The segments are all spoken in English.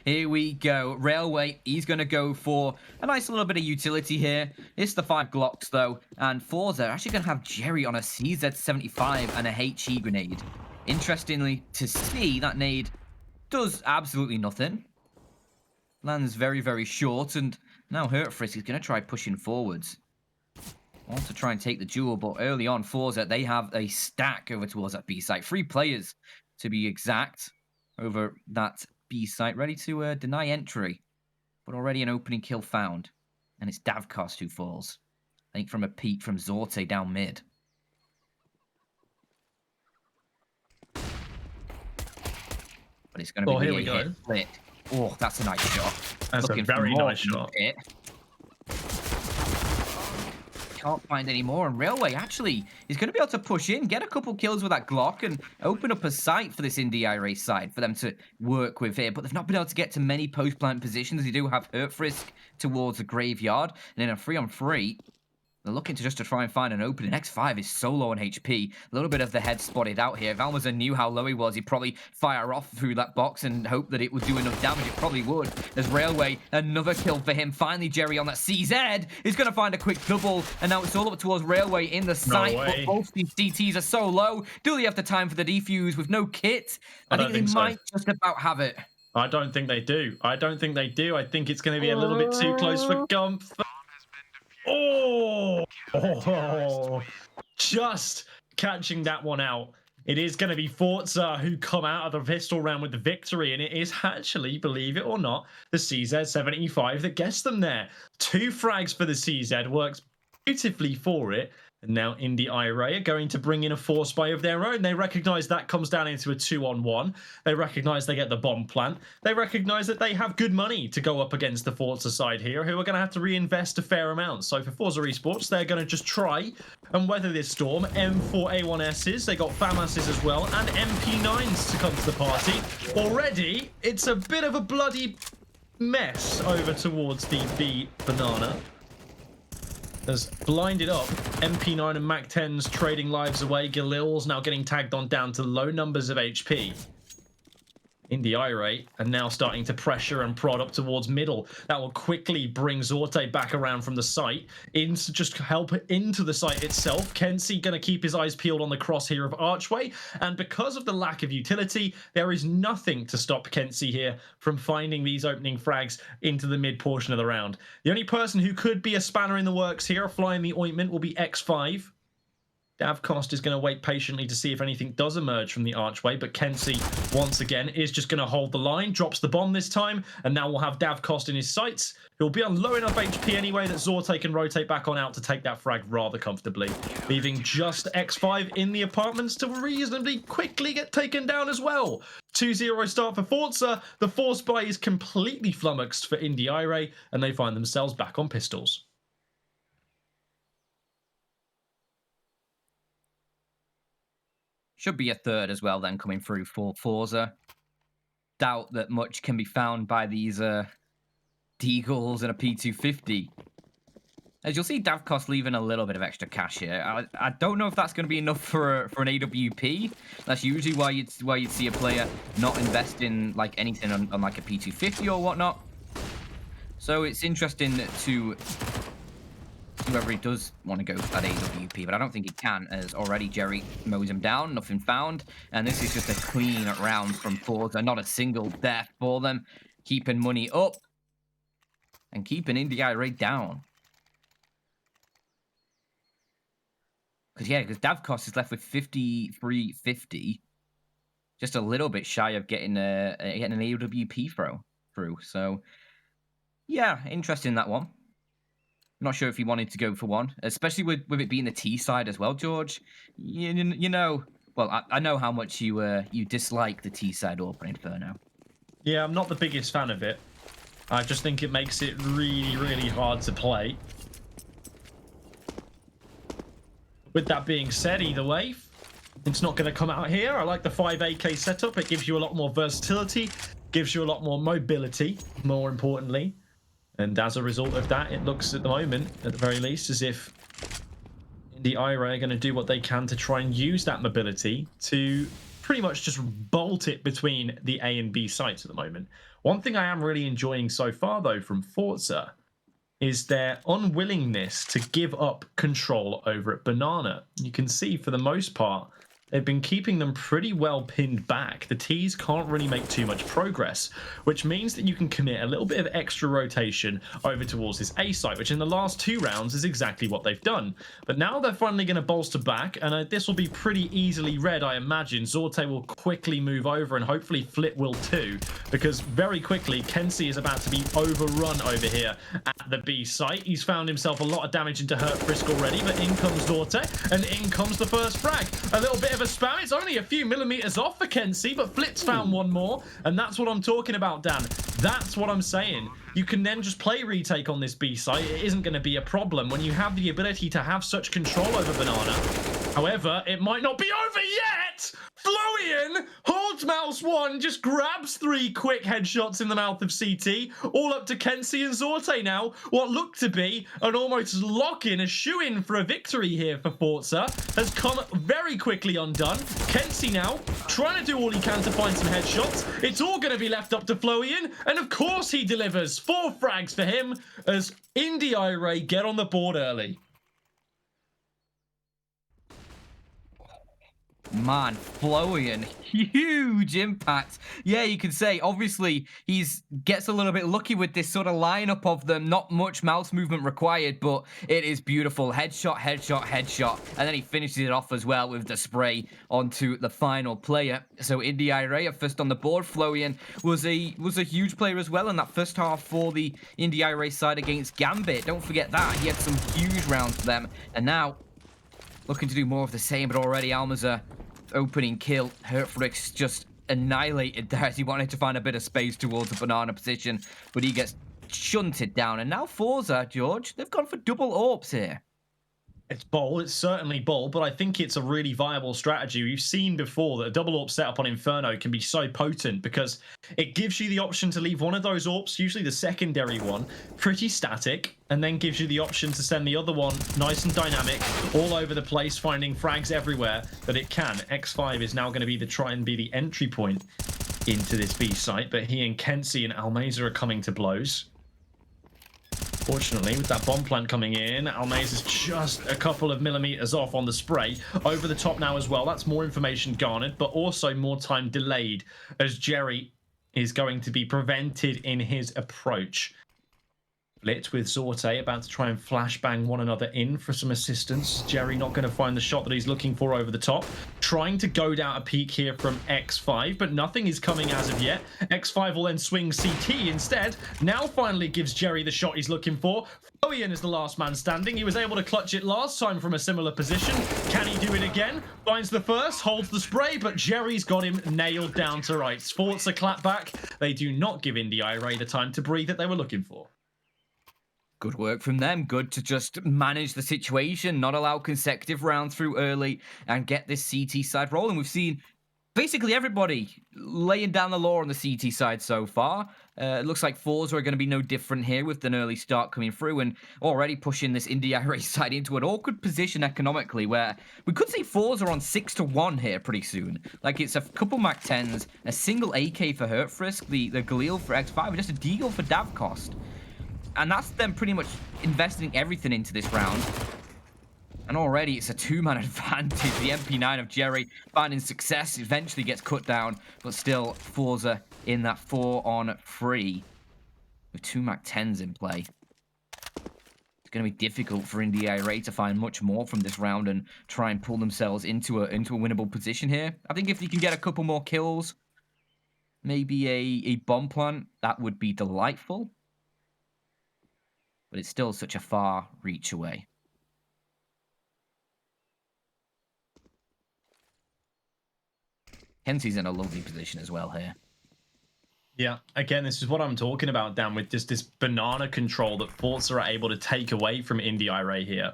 Here we go. Railway, he's going to go for a nice little bit of utility here. It's the 5 Glocks, though. And forZe are actually going to have Jerry on a CZ75 and a HE grenade. Interestingly, to see that nade does absolutely nothing. Lands very, very short. And now Hurtfrisk is going to try pushing forwards. Want to try and take the duel, but early on, forZe, they have a stack over towards that B site. 3 players, to be exact, over that B site, ready to deny entry. But already an opening kill found. And it's Davkost who falls. I think from a peek from Zorte down mid. But it's going to be the hit split. Oh, that's a nice shot. That's a very nice shot. Can't find any more, and Railway actually is going to be able to push in, get a couple kills with that Glock, and open up a site for this INDE IRAE side for them to work with here. But they've not been able to get to many post-plant positions. They do have Hurtfrisk towards the graveyard, and in a 3-on-3, they're looking to try and find an opening. X5 is so low on HP. A little bit of the head spotted out here. If Almaza knew how low he was, he'd probably fire off through that box and hope that it would do enough damage. It probably would. There's Railway, another kill for him. Finally, Jerry on that CZ is going to find a quick double, and now it's all up towards Railway in the site. But both these CTs are so low. Do they have the time for the defuse with no kit? I think they might just about have it. I don't think they do. I don't think they do. I think it's going to be a little bit too close for Gumph. Oh, just catching that one out. It is going to be forZe who come out of the pistol round with the victory, and it is actually, believe it or not, the CZ75 that gets them there. 2 frags for the CZ, works beautifully for it. And now INDE IRAE are going to bring in a force buy of their own. They recognize that comes down into a 2-on-1. They recognize they get the bomb plant. They recognize that they have good money to go up against the forZe side here, who are going to have to reinvest a fair amount. So for forZe Esports, they're going to just try and weather this storm. M4A1Ss, they got FAMASs as well, and MP9s to come to the party. Already, it's a bit of a bloody mess over towards the B banana. Has blinded up MP9 and MAC-10s trading lives away. Galil's now getting tagged on down to low numbers of HP. INDE IRAE are now starting to pressure and prod up towards middle. That will quickly bring Zorte back around from the site into just help into the site itself. Kenzie going to keep his eyes peeled on the crosshair of Archway, and because of the lack of utility, there is nothing to stop Kenzie here from finding these opening frags into the mid portion of the round. The only person who could be a spanner in the works here, flying the ointment, will be X5. Davkost is going to wait patiently to see if anything does emerge from the archway, but Kenzie, once again, is just going to hold the line, drops the bomb this time, and now we'll have Davkost in his sights. He'll be on low enough HP anyway that Zorte can rotate back on out to take that frag rather comfortably, leaving just X5 in the apartments to reasonably quickly get taken down as well. 2-0 start for forZe. The force buy is completely flummoxed for INDE IRAE, and they find themselves back on pistols. Should be a third as well then coming through for forZe. Doubt that much can be found by these Deagles and a P250. As you'll see, Davkost leaving a little bit of extra cash here. I don't know if that's going to be enough for an AWP. That's usually why you'd see a player not invest in like anything on like a P250 or whatnot. So it's interesting to whoever he does want to go for that AWP, but I don't think he can, as already Jerry mows him down, nothing found, and this is just a clean round from forZe, not a single death for them, keeping money up, and keeping INDE IRAE down. Because Davkost is left with 53.50, just a little bit shy of getting an AWP through, so yeah, interesting that one. I'm not sure if he wanted to go for one, especially with it being the T side as well, George. You know, well, I know how much you dislike the T side open Inferno. Yeah, I'm not the biggest fan of it. I just think it makes it really, really hard to play. With that being said, either way, it's not going to come out here. I like the 5 AK setup. It gives you a lot more versatility, gives you a lot more mobility, more importantly. And as a result of that, it looks at the moment, at the very least, as if INDE IRAE are going to do what they can to try and use that mobility to pretty much just bolt it between the A and B sites at the moment. One thing I am really enjoying so far, though, from forZe is their unwillingness to give up control over at Banana. You can see, for the most part, they've been keeping them pretty well pinned back. The T's can't really make too much progress, which means that you can commit a little bit of extra rotation over towards this A site, which in the last 2 rounds is exactly what they've done. But now they're finally going to bolster back, and this will be pretty easily read, I imagine. zorte will quickly move over, and hopefully Flip will too, because very quickly, kenSi is about to be overrun over here at the B site. He's found himself a lot of damage into hurtfrisk already, but in comes zorte, and in comes the first frag. A little bit of a spam. It's only a few millimeters off for kenSi, but Flip's found one more, and that's what I'm talking about, Dan. That's what I'm saying. You can then just play retake on this B site. It isn't going to be a problem when you have the ability to have such control over Banana. However, it might not be over yet. flowian holds mouse 1, just grabs 3 quick headshots in the mouth of CT, all up to kenSi and zorte now. What looked to be an almost lock-in, a shoe-in for a victory here for forZe, has come very quickly undone. kenSi now trying to do all he can to find some headshots. It's all going to be left up to flowian, and of course he delivers. 4 frags for him as INDE IRAE get on the board early. Man, flowian, huge impact. Yeah, you could say, obviously, he's gets a little bit lucky with this sort of lineup of them. Not much mouse movement required, but it is beautiful. Headshot, headshot, headshot. And then he finishes it off as well with the spray onto the final player. So INDE IRAE are first on the board. flowian was a huge player as well in that first half for the INDE IRAE side against Gambit. Don't forget that. He had some huge rounds for them. And now, looking to do more of the same, but already Almaza opening kill. hurtfrisk just annihilated there as he wanted to find a bit of space towards the banana position, but he gets shunted down. And now forZe, George, they've gone for double AWPs here. It's bold, it's certainly bold, but I think it's a really viable strategy. We've seen before that a double AWP setup on Inferno can be so potent because it gives you the option to leave one of those AWPs, usually the secondary one, pretty static, and then gives you the option to send the other one nice and dynamic, all over the place, finding frags everywhere that it can. X5 is now going to be try and be the entry point into this B site, but he and kenSi and Almaza are coming to blows. Fortunately, with that bomb plant coming in, Almaza is just a couple of millimeters off on the spray. Over the top now as well. That's more information garnered, but also more time delayed as Jerry is going to be prevented in his approach. Lit with zorte about to try and flashbang one another in for some assistance. Jerry not going to find the shot that he's looking for over the top. Trying to goad out a peek here from X5, but nothing is coming as of yet. X5 will then swing CT instead. Now finally gives Jerry the shot he's looking for. flowian is the last man standing. He was able to clutch it last time from a similar position. Can he do it again? Finds the first, holds the spray, but Jerry's got him nailed down to rights. forZe clap back. They do not give INDE IRAE the time to breathe that they were looking for. Good work from them. Good to just manage the situation, not allow consecutive rounds through early, and get this CT side rolling. We've seen basically everybody laying down the law on the CT side so far. It looks like forZe are going to be no different here with an early start coming through and already pushing this INDE IRAE side into an awkward position economically where we could see forZe on 6-1 here pretty soon. Like it's a couple Mac 10s, a single AK for hurtfrisk, the Galil for X5, and just a deagle for Davcost. And that's them pretty much investing everything into this round. And already it's a 2-man advantage. The MP9 of Jerry finding success eventually gets cut down, but still forZe in that 4-on-3 with 2 Mac 10s in play. It's going to be difficult for INDE IRAE to find much more from this round and try and pull themselves into a winnable position here. I think if you can get a couple more kills, maybe a bomb plant, that would be delightful. But it's still such a far reach away. kenSi's in a lovely position as well here. Yeah, again, this is what I'm talking about, Dan, with just this banana control that forZe are able to take away from INDE IRAE here.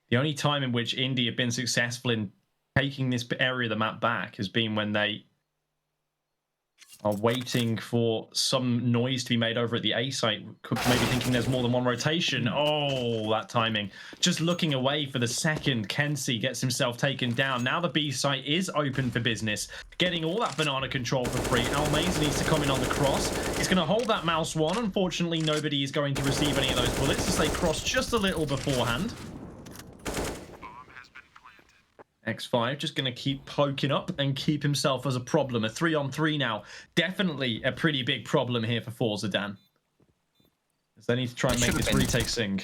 The only time in which INDE have been successful in taking this area of the map back has been when they are waiting for some noise to be made over at the A site. Maybe thinking there's more than one rotation. Oh, that timing. Just looking away for the second. kenSi gets himself taken down. Now the B site is open for business. Getting all that banana control for free. Almaze needs to come in on the cross. He's going to hold that mouse one. Unfortunately, nobody is going to receive any of those bullets as they cross just a little beforehand. X5 just going to keep poking up and keep himself as a problem. A 3-on-3 now. Definitely a pretty big problem here for forZe, Dan. As they need to try and make this retake sing.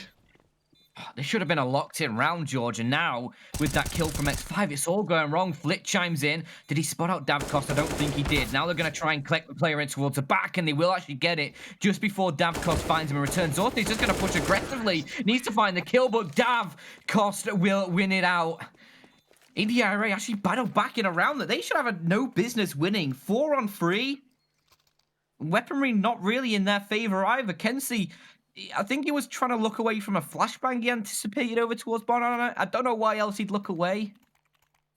There should have been a locked-in round, George, and now, with that kill from X5, it's all going wrong. Flit chimes in. Did he spot out Davkos? I don't think he did. Now they're going to try and collect the player in towards the back, and they will actually get it just before Davkos finds him and returns. Zorte's just going to push aggressively. Needs to find the kill, but Davkos will win it out. INDE IRAE actually battled back in a round that they should have no business winning. 4-on-3. Weaponry not really in their favor either. kenSi, I think he was trying to look away from a flashbang he anticipated over towards Banana. I don't know why else he'd look away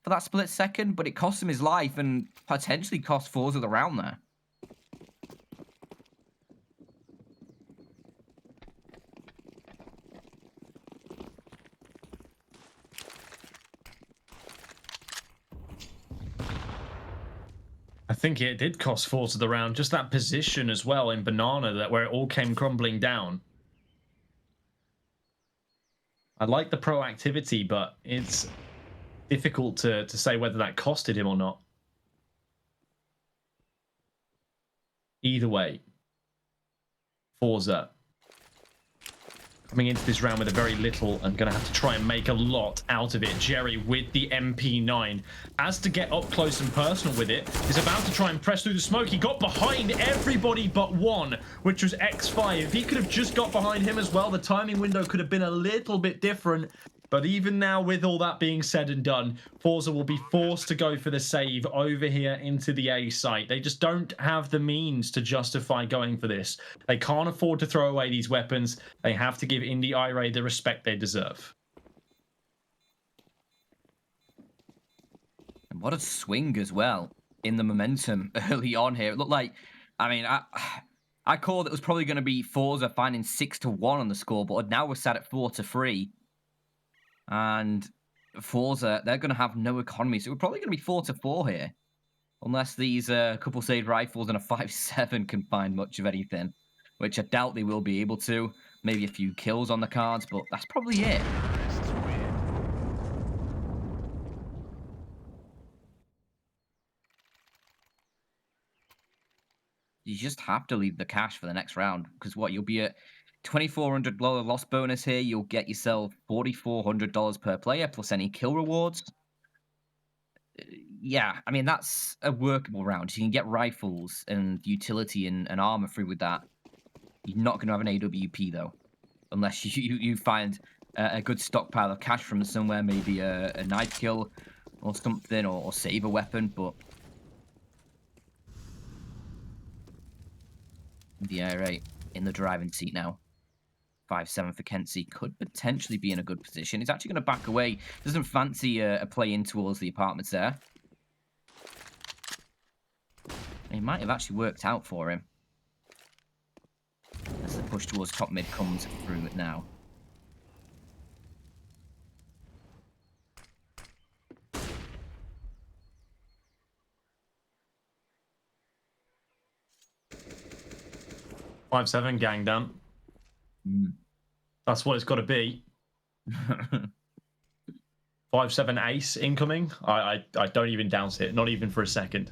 for that split second, but it cost him his life and potentially cost forZe the round there. I think it did cost forZe the round. Just that position as well in Banana, that where it all came crumbling down. I like the proactivity, but it's difficult to say whether that costed him or not. Either way, forZe coming into this round with a very little and going to have to try and make a lot out of it. Jerry with the MP9. As to get up close and personal with it, is about to try and press through the smoke. He got behind everybody but one, which was X5. If he could have just got behind him as well, the timing window could have been a little bit different. But even now, with all that being said and done, forZe will be forced to go for the save over here into the A site. They just don't have the means to justify going for this. They can't afford to throw away these weapons. They have to give INDE IRAE the respect they deserve. And what a swing as well in the momentum early on here. It looked like, I mean, I called it was probably going to be forZe finding 6-1 on the scoreboard. Now we're sat at 4-3. And forZe, they're going to have no economy. So we're probably going to be 4-4 here. Unless these couple saved rifles and a 5.7 can find much of anything. Which I doubt they will be able to. Maybe a few kills on the cards, but that's probably it. You just have to leave the cash for the next round. Because what, you'll be at $2,400 loss bonus here. You'll get yourself $4,400 per player plus any kill rewards. Yeah, I mean, that's a workable round. You can get rifles and utility and armor free with that. You're not going to have an AWP, though. Unless you find a good stockpile of cash from somewhere, maybe a knife kill or something, or save a weapon, but the IRAE in the driving seat now. 5-7 for kenSi could potentially be in a good position. He's actually going to back away. Doesn't fancy a play in towards the apartments there. It might have actually worked out for him. As the push towards top mid comes through it now. Five, 7 gang down. That's what it's got to be. 5-7 ace incoming. I don't even doubt it, not even for a second.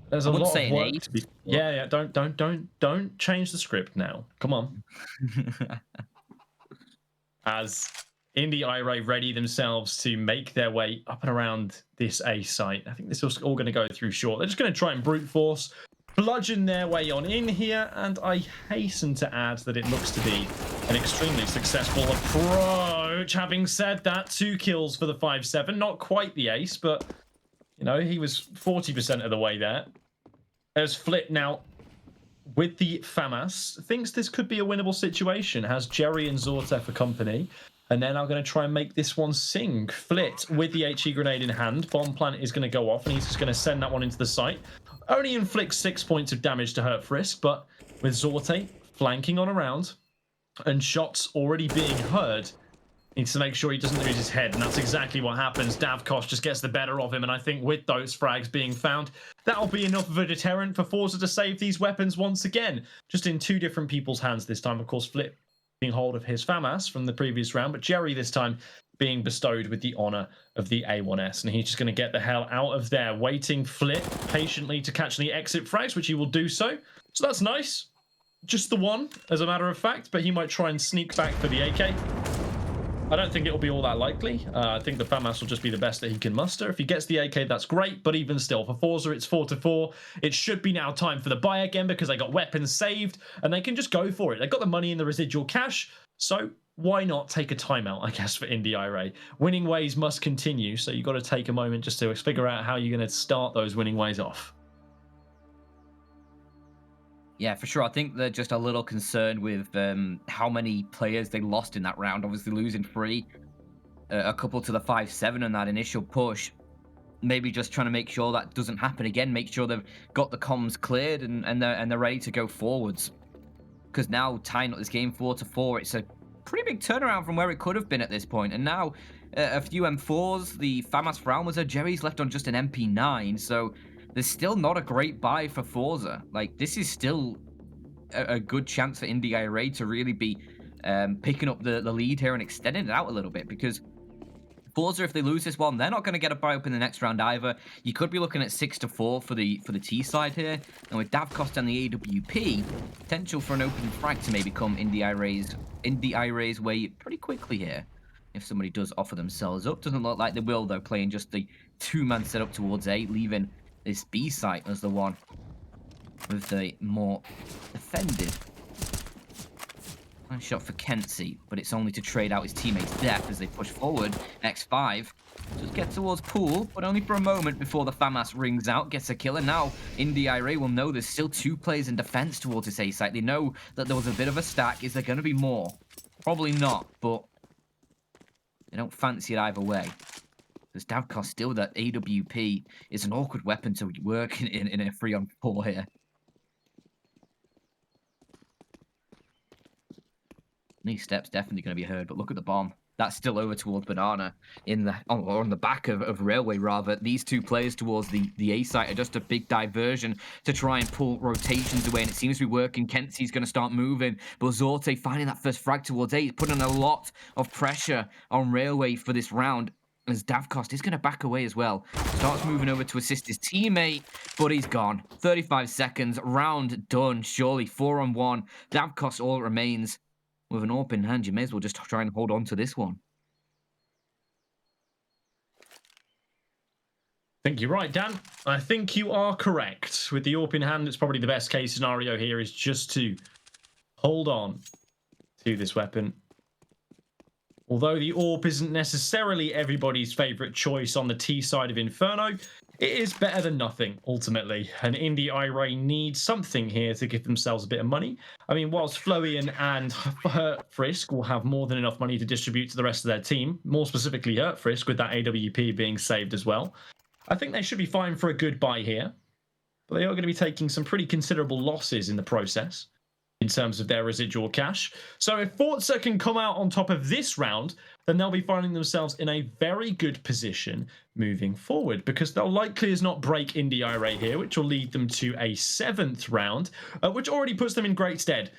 There's a lot of work to be... Yeah, don't change the script now. Come on. As INDE IRAE ready themselves to make their way up and around this A site. I think this is all going to go through short. They're just going to try and brute force, bludgeon their way on in here, and I hasten to add that it looks to be an extremely successful approach. Having said that, 2 kills for the 5-7. Not quite the ace, but, you know, he was 40% of the way there. There's Flit now with the FAMAS. Thinks this could be a winnable situation. Has Jerry and Zorte for company. And they're now going to try and make this one sing. Flit with the HE grenade in hand. Bomb plant is going to go off, and he's just going to send that one into the site. Only inflicts 6 points of damage to hurt Frisk, but with Zorte flanking on around and shots already being heard, needs to make sure he doesn't lose his head, and that's exactly what happens. Davkos just gets the better of him, and I think with those frags being found, that'll be enough of a deterrent for forZe to save these weapons once again, just in 2 different people's hands this time. Of course, Flip being hold of his FAMAS from the previous round, but Jerry this time being bestowed with the honor of the A1S, and he's just going to get the hell out of there, waiting Flip patiently to catch the exit frags, which he will do so. So that's nice. Just the one, as a matter of fact, but he might try and sneak back for the AK. I don't think it'll be all that likely. I think the FAMAS will just be the best that he can muster. If he gets the AK, that's great, but even still, for forZe, it's 4-4. It should be now time for the buy again because they got weapons saved, and they can just go for it. They got the money in the residual cash, so why not take a timeout, I guess, for INDE IRAE? Winning ways must continue, so you've got to take a moment just to figure out how you're going to start those winning ways off. Yeah, for sure. I think they're just a little concerned with how many players they lost in that round. Obviously, losing 3, a couple to the 5-7 in that initial push. Maybe just trying to make sure that doesn't happen again. Make sure they've got the comms cleared and they're ready to go forwards. Because now tying up this game 4-4, it's a pretty big turnaround from where it could have been at this point. And now a few M4s, the FAMAS for Almaza, Jerry's left on just an MP9, so there's still not a great buy for forZe. Like, this is still a good chance for INDE IRAE to really be picking up the lead here and extending it out a little bit, because forZe, if they lose this one, they're not going to get a buy up in the next round either. You could be looking at 6-4 for the T side here, and with Davkos and the AWP, potential for an open frag to maybe come INDE IRAE's way pretty quickly here. If somebody does offer themselves up, doesn't look like they will though, playing just the 2-man setup towards A, leaving this B site as the one with the more defended. Nice shot for Kenzie, but it's only to trade out his teammate's death as they push forward. X5 just get towards Pool, but only for a moment before the FAMAS rings out, gets a kill, and now INDE IRAE will know there's still 2 players in defense towards this A site. They know that there was a bit of a stack. Is there going to be more? Probably not, but they don't fancy it either way. Because Davkos still, that AWP is an awkward weapon to work in a 3-on-4 here. These steps definitely going to be heard, but look at the bomb. That's still over towards Banana or on the back of Railway, rather. These 2 players towards the A site are just a big diversion to try and pull rotations away, and it seems to be working. Kenzie's going to start moving, but Zorte finding that first frag towards A, putting a lot of pressure on Railway for this round, as Davkos is going to back away as well. Starts moving over to assist his teammate, but he's gone. 35 seconds, round done, surely. 4-on-1. Davkos all remains. With an open hand, you may as well just try and hold on to this one. I think you're right, Dan. I think you are correct. With the AWP in hand, it's probably the best case scenario here is just to hold on to this weapon. Although the AWP isn't necessarily everybody's favorite choice on the T side of Inferno, it is better than nothing, ultimately. And INDE IRAE needs something here to give themselves a bit of money. I mean, whilst Flowian and Frisk will have more than enough money to distribute to the rest of their team, more specifically Frisk, with that AWP being saved as well, I think they should be fine for a good buy here. But they are going to be taking some pretty considerable losses in the process in terms of their residual cash. So if forZe can come out on top of this round, then they'll be finding themselves in a very good position moving forward, because they'll likely as not break INDE IRAE here, which will lead them to a 7th round, which already puts them in great stead.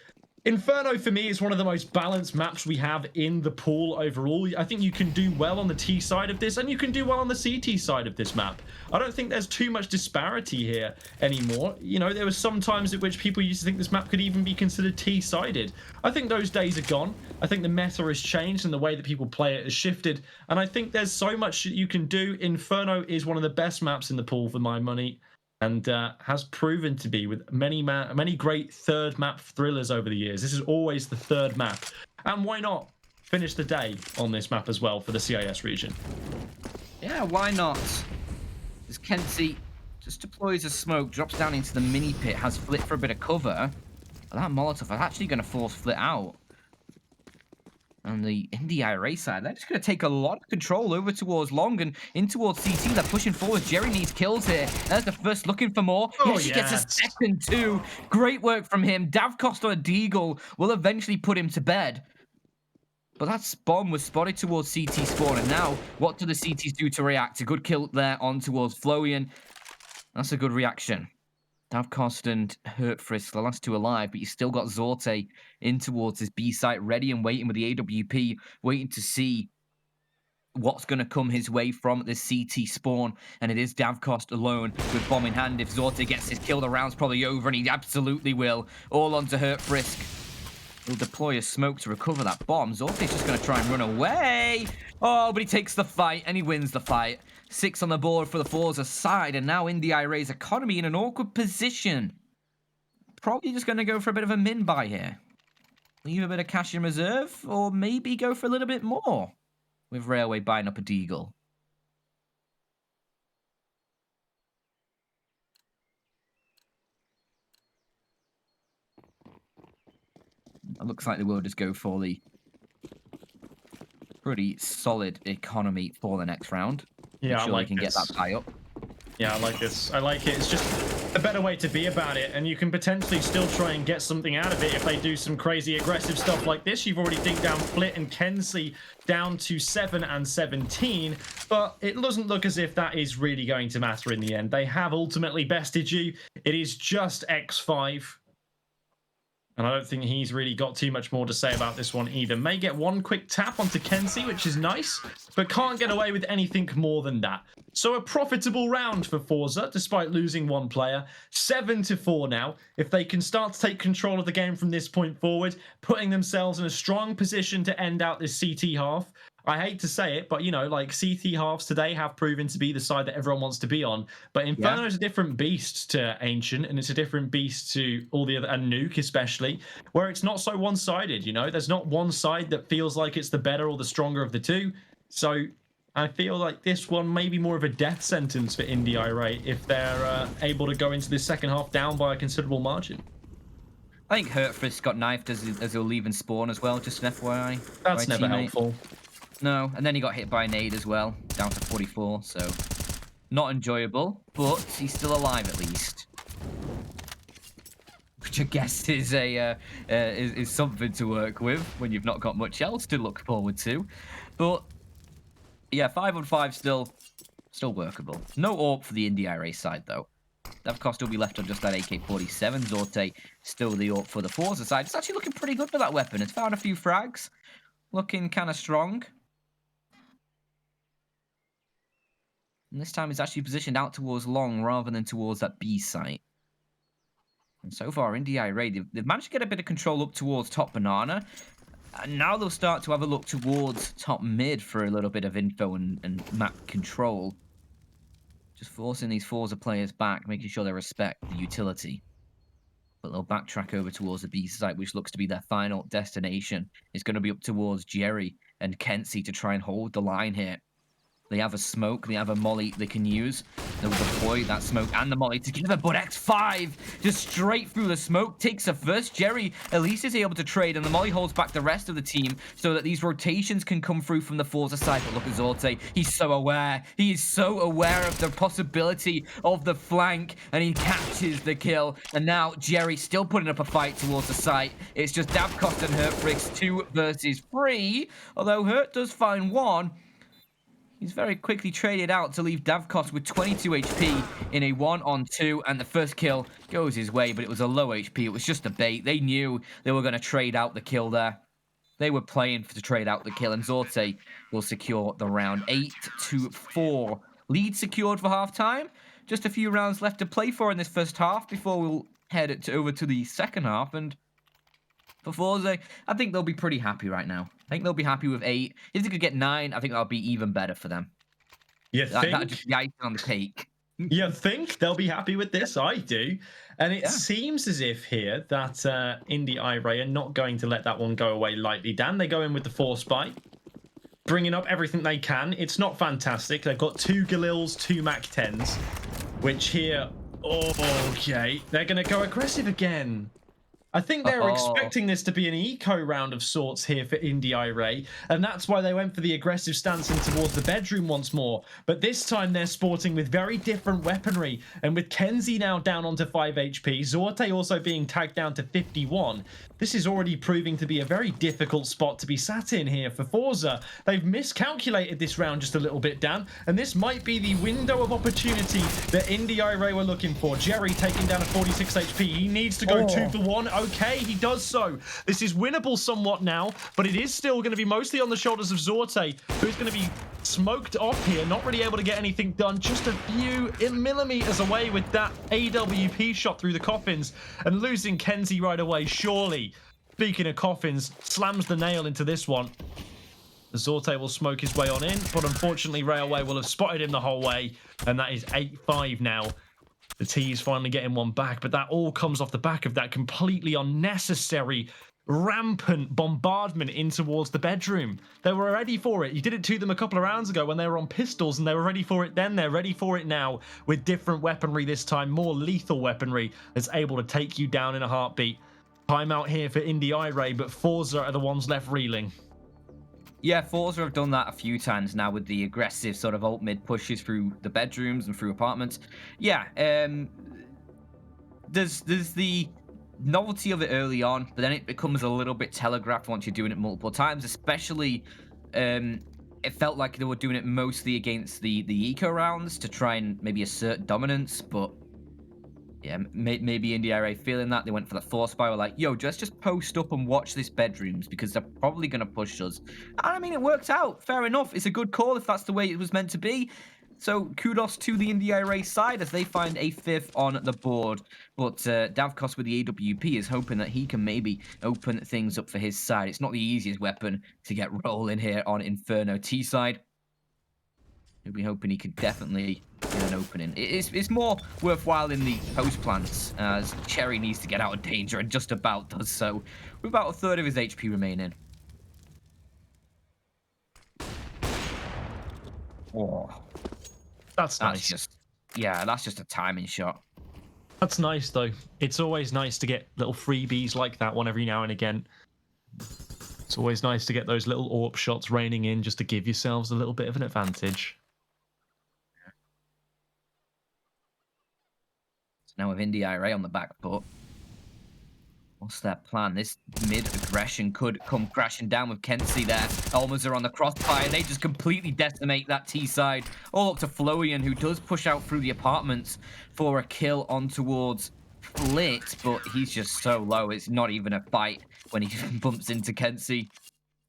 Inferno, for me, is one of the most balanced maps we have in the pool overall. I think you can do well on the T side of this, and you can do well on the CT side of this map. I don't think there's too much disparity here anymore. You know, there were some times at which people used to think this map could even be considered T-sided. I think those days are gone. I think the meta has changed and the way that people play it has shifted, and I think there's so much that you can do. Inferno is one of the best maps in the pool for my money, and has proven to be, with many great 3rd map thrillers over the years. This is always the 3rd map, and why not finish the day on this map as well for the CIS region? Yeah, why not? As Kenzie just deploys a smoke, drops down into the mini pit, has Flit for a bit of cover. But that Molotov is actually going to force Flit out. on the INDE IRAE side, they're just going to take a lot of control over towards Long and in towards CT. They're pushing forward. Jerry needs kills here. There's the first, looking for more. Oh, Yeah, she gets a yes. second too. Great work from him. Davcost on a deagle will eventually put him to bed. But that bomb was spotted towards CT spawn, and now what do the CTs do to react? A good kill there on towards Florian. That's a good reaction. Davcost and Hurtfrisk, the last two alive, but you still got Zorte in towards his B site, ready and waiting with the AWP, waiting to see what's going to come his way from this CT spawn. And it is Davcost alone with bomb in hand. If Zorte gets his kill, the round's probably over, and he absolutely will. All onto Hurtfrisk. He'll deploy a smoke to recover that bomb. Zorte's just going to try and run away. Oh, but he takes the fight, and he wins the fight. 6 on the board for the forZe side, and now INDE IRAE's economy in an awkward position. Probably just going to go for a bit of a min buy here. Leave a bit of cash in reserve, or maybe go for a little bit more with Railway buying up a deagle. It looks like they will just go for the pretty solid economy for the next round. Yeah, sure I like they can this. get that buy up. Yeah, I like this. I like it. It's just a better way to be about it, and you can potentially still try and get something out of it if they do some crazy aggressive stuff like this. You've already digged down Flit and Kenzie down to 7 and 17, but it doesn't look as if that is really going to matter in the end. They have ultimately bested you. It is just X5. And I don't think he's really got too much more to say about this one either. May get one quick tap onto Kenzie, which is nice, but can't get away with anything more than that. So a profitable round for forZe, despite losing one player. 7-4 now. If they can start to take control of the game from this point forward, putting themselves in a strong position to end out this CT half. I hate to say it, but, you know, like, CT halves today have proven to be the side that everyone wants to be on. But Inferno is a different beast to Ancient, and it's a different beast to all the other, and Nuke especially, where it's not so one-sided, you know? There's not one side that feels like it's the better or the stronger of the two. So I feel like this one may be more of a death sentence for INDE IRAE if they're able to go into this second half down by a considerable margin. I think Hurtfrisk got knifed as he'll leave and spawn as well, just an FYI. That's never helpful. No, and then he got hit by a nade as well, down to 44, so not enjoyable, but he's still alive at least. Which I guess is is something to work with when you've not got much else to look forward to. But yeah, 5-on-5 still workable. No AWP for the INDE IRAE side though. Davcost will be left on just that AK-47. Zorte still the AWP for the forZe side. It's actually looking pretty good for that weapon. It's found a few frags, looking kind of strong. And this time it's actually positioned out towards Long rather than towards that B site. And so far, INDE IRAE, they've managed to get a bit of control up towards top banana. And now they'll start to have a look towards top mid for a little bit of info and map control. Just forcing these forZe players back, making sure they respect the utility. But they'll backtrack over towards the B site, which looks to be their final destination. It's going to be up towards Jerry and Kenzie to try and hold the line here. They have a smoke, they have a molly they can use. They'll deploy that smoke and the molly together, but X5 just straight through the smoke takes a first. Jerry at least is able to trade, and the molly holds back the rest of the team so that these rotations can come through from the forZe side. But look at Zorte, he's so aware. He is so aware of the possibility of the flank, and he catches the kill. And now Jerry still putting up a fight towards the site. It's just Davcost and Hurtfrisk 2 versus 3, although Hurt does find one. He's very quickly traded out to leave Davcost with 22 HP in a 1-on-2, and the first kill goes his way, but it was a low HP. It was just a bait. They knew they were going to trade out the kill there. They were playing to trade out the kill, and Zorte will secure the round 8-4. Lead secured for halftime. Just a few rounds left to play for in this first half before we'll head over to the second half, and for forZe, I think they'll be pretty happy right now. I think they'll be happy with 8. If they could get 9, I think that'll be even better for them. You think? That'd just be icing on the cake. You think they'll be happy with this? I do. And it seems as if here that INDE IRAE are not going to let that one go away lightly. Dan, they go in with the force buy, bringing up everything they can. It's not fantastic. They've got 2 Galils, 2 Mac-10s, which here, okay, they're going to go aggressive again. I think they're Oh, expecting this to be an eco round of sorts here for INDE IRAE, and that's why they went for the aggressive stance in towards the bedroom once more. But this time they're sporting with very different weaponry, and with kenzie now down onto 5 HP, Zorte also being tagged down to 51, this is already proving to be a very difficult spot to be sat in here for forZe. They've miscalculated this round just a little bit, Dan, and this might be the window of opportunity that INDE IRAE were looking for. Jerry taking down a 46 HP. He needs to go 2 for 1. Okay, he does so. This is winnable somewhat now, but it is still going to be mostly on the shoulders of Zorte, who's going to be smoked off here, not really able to get anything done, just a few millimeters away with that AWP shot through the coffins, and losing kenzie right away, surely. Speaking of coffins, slams the nail into this one. Zorte will smoke his way on in, but unfortunately Railway will have spotted him the whole way, and that is 8-5 now. The T's finally getting one back, but that all comes off the back of that completely unnecessary, rampant bombardment in towards the bedroom. They were ready for it. You did it to them a couple of rounds ago when they were on pistols, and they were ready for it then. They're ready for it now with different weaponry this time, more lethal weaponry that's able to take you down in a heartbeat. Timeout here for INDE IRAE, but forZe are the ones left reeling. yeah, forZe have done that a few times now with the aggressive sort of ult-mid pushes through the bedrooms and through apartments. Yeah, there's the novelty of it early on, but then it becomes a little bit telegraphed once you're doing it multiple times, especially it felt like they were doing it mostly against the eco rounds to try and maybe assert dominance, but yeah, maybe INDE IRAE feeling that they went for the force buy, were like, yo, just post up and watch this bedrooms because they're probably going to push us. I mean, it worked out. Fair enough. It's a good call if that's the way it was meant to be. So kudos to the INDE IRAE side as they find a 5th on the board. But Davkos with the AWP is hoping that he can maybe open things up for his side. It's not the easiest weapon to get rolling here on Inferno T side. He'll be hoping he could definitely get an opening. It's more worthwhile in the post plants as Cherry needs to get out of danger and just about does so with about a third of his HP remaining. Oh, That's nice. That's just a timing shot. That's nice, though. It's always nice to get little freebies like that one every now and again. It's always nice to get those little AWP shots raining in just to give yourselves a little bit of an advantage. Now with INDE IRAE on the back foot, what's their plan? This mid-aggression could come crashing down with kenzie there. Elmas are on the crossfire. They just completely decimate that T side. All up to Florian, who does push out through the apartments for a kill on towards Flit, but he's just so low. It's not even a fight when he bumps into kenzie.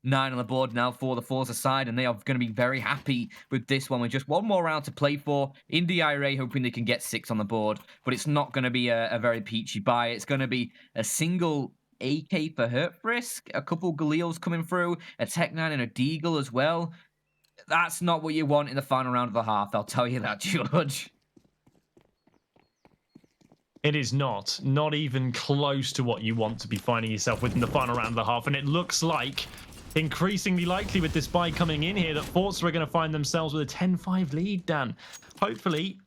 9 on the board now for the forZe side, and they are going to be very happy with this one with just one more round to play for. INDE IRAE hoping they can get 6 on the board, but it's not going to be a very peachy buy. It's going to be a single AK for Hertfrisk, a couple Galils coming through, a Tech-9 and a Deagle as well. That's not what you want in the final round of the half, I'll tell you that, George. It is not even close to what you want to be finding yourself with in the final round of the half, and it looks like increasingly likely with this buy coming in here that forZe are going to find themselves with a 10-5 lead, Dan. Hopefully,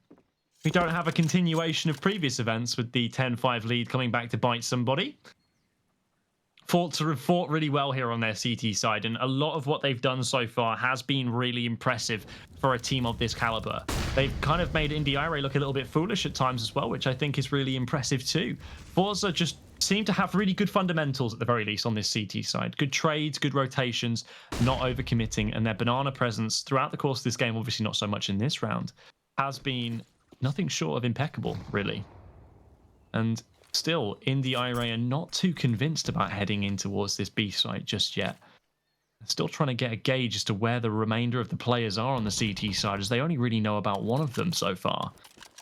we don't have a continuation of previous events with the 10-5 lead coming back to bite somebody. forZe have fought really well here on their CT side, and a lot of what they've done so far has been really impressive for a team of this caliber. They've kind of made INDE IRAE look a little bit foolish at times as well, which I think is really impressive too. forZe just seem to have really good fundamentals at the very least on this CT side. Good trades, good rotations, not overcommitting, and their banana presence throughout the course of this game, obviously not so much in this round, has been nothing short of impeccable, really. And still, INDE IRAE are not too convinced about heading in towards this B site just yet. They're still trying to get a gauge as to where the remainder of the players are on the CT side, as they only really know about one of them so far.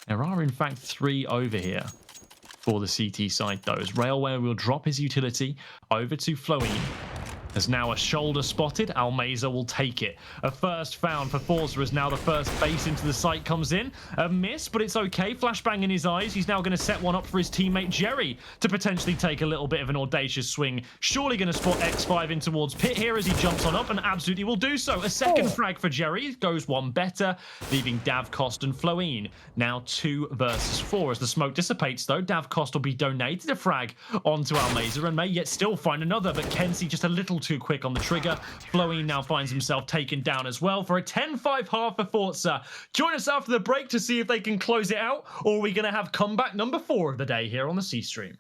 There are, in fact, 3 over here for the CT side, though, as Railway will drop his utility over to Floeen. There's now a shoulder spotted. Almeza will take it. A first found for forZe as now the first base into the site comes in. A miss, but it's okay. Flashbang in his eyes. He's now going to set one up for his teammate Jerry to potentially take a little bit of an audacious swing. Surely going to spot X5 in towards pit here as he jumps on up and absolutely will do so. A second frag for Jerry. Goes one better, leaving Davcost and Floine. Now 2 versus 4. As the smoke dissipates though, Davcost will be donated a frag onto Almeza and may yet still find another, but Kenzie just a little too quick on the trigger. Floine now finds himself taken down as well for a 10-5 half for forZe. Join us after the break to see if they can close it out, or are we going to have comeback number 4 of the day here on the C Stream.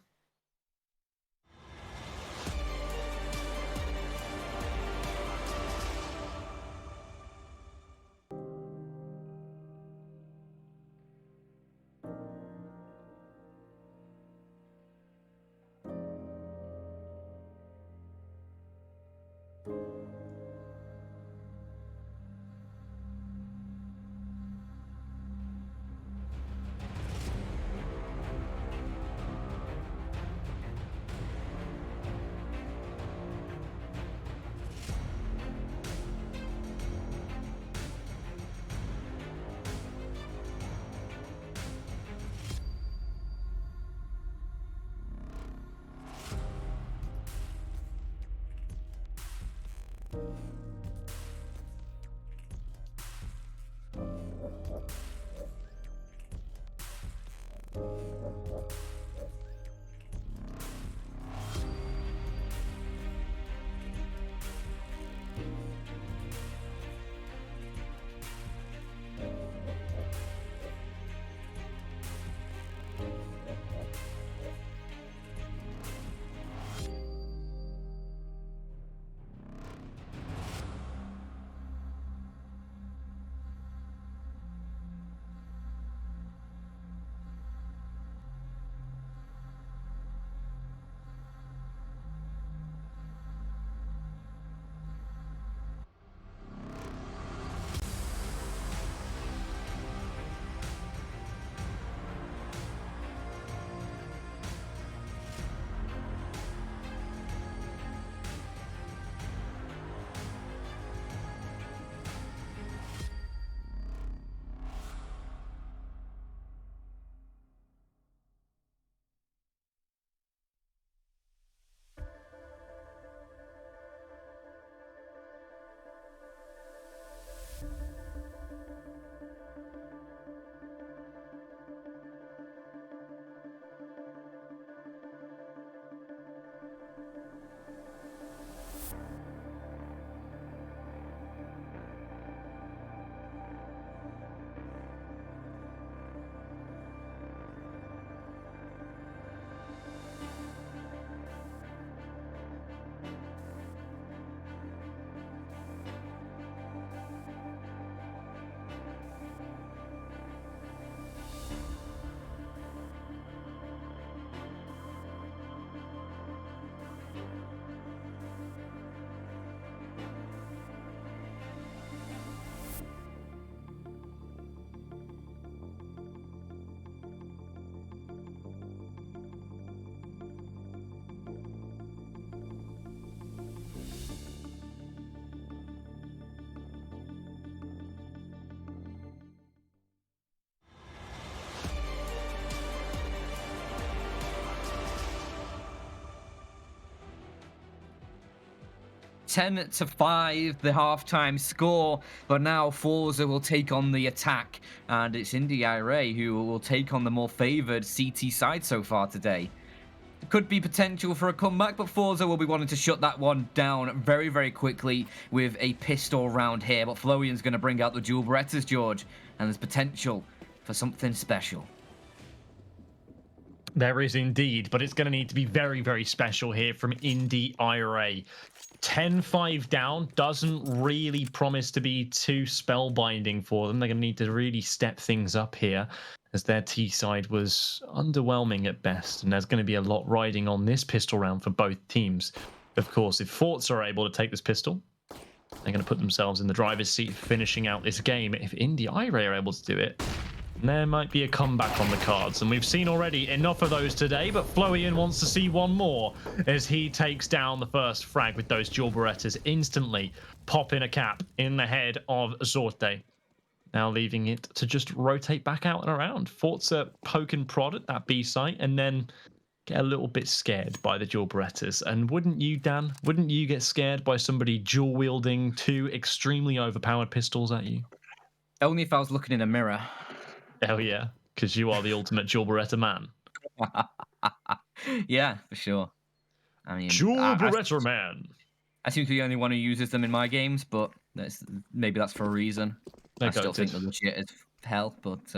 $10-5, the halftime score. But now forZe will take on the attack, and it's INDE IRAE who will take on the more favored CT side so far today. Could be potential for a comeback, but forZe will be wanting to shut that one down very, very quickly with a pistol round here. But Florian's going to bring out the dual Berettas, George, and there's potential for something special. There is indeed, but it's going to need to be very, very special here from INDE IRAE. 10-5 down doesn't really promise to be too spellbinding for them. They're going to need to really step things up here, as their T side was underwhelming at best, and there's going to be a lot riding on this pistol round for both teams. Of course, if forZe are able to take this pistol, they're going to put themselves in the driver's seat finishing out this game. If INDE IRAE are able to do it, There might be a comeback on the cards, and we've seen already enough of those today, but Floian wants to see one more as he takes down the first frag with those dual Berettas, instantly popping a cap in the head of Zorte. Now leaving it to just rotate back out and around. forZe poke and prod at that B site, and then get a little bit scared by the dual Berettas. And wouldn't you, Dan? Wouldn't you get scared by somebody dual wielding two extremely overpowered pistols at you? Only if I was looking in a mirror. Hell yeah, because you are the ultimate dual Beretta man. Yeah, for sure. I mean, Dual Beretta man. I seem to be the only one who uses them in my games, but maybe that's for a reason. I still think they're legit as hell, but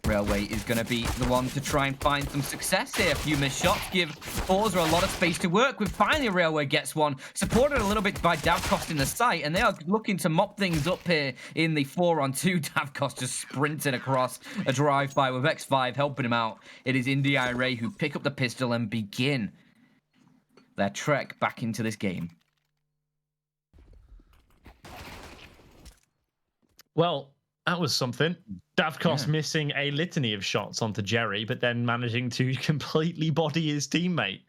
Railway is going to be the one to try and find some success here. A few missed shots give forZe a lot of space to work with. Finally, Railway gets one, supported a little bit by Davcost in the site, and they are looking to mop things up here in the 4-on-2. Davcost just sprinting across a drive-by with X5 helping him out. It is INDE IRAE who pick up the pistol and begin their trek back into this game. Well, that was something. Davcost missing a litany of shots onto Jerry, but then managing to completely body his teammate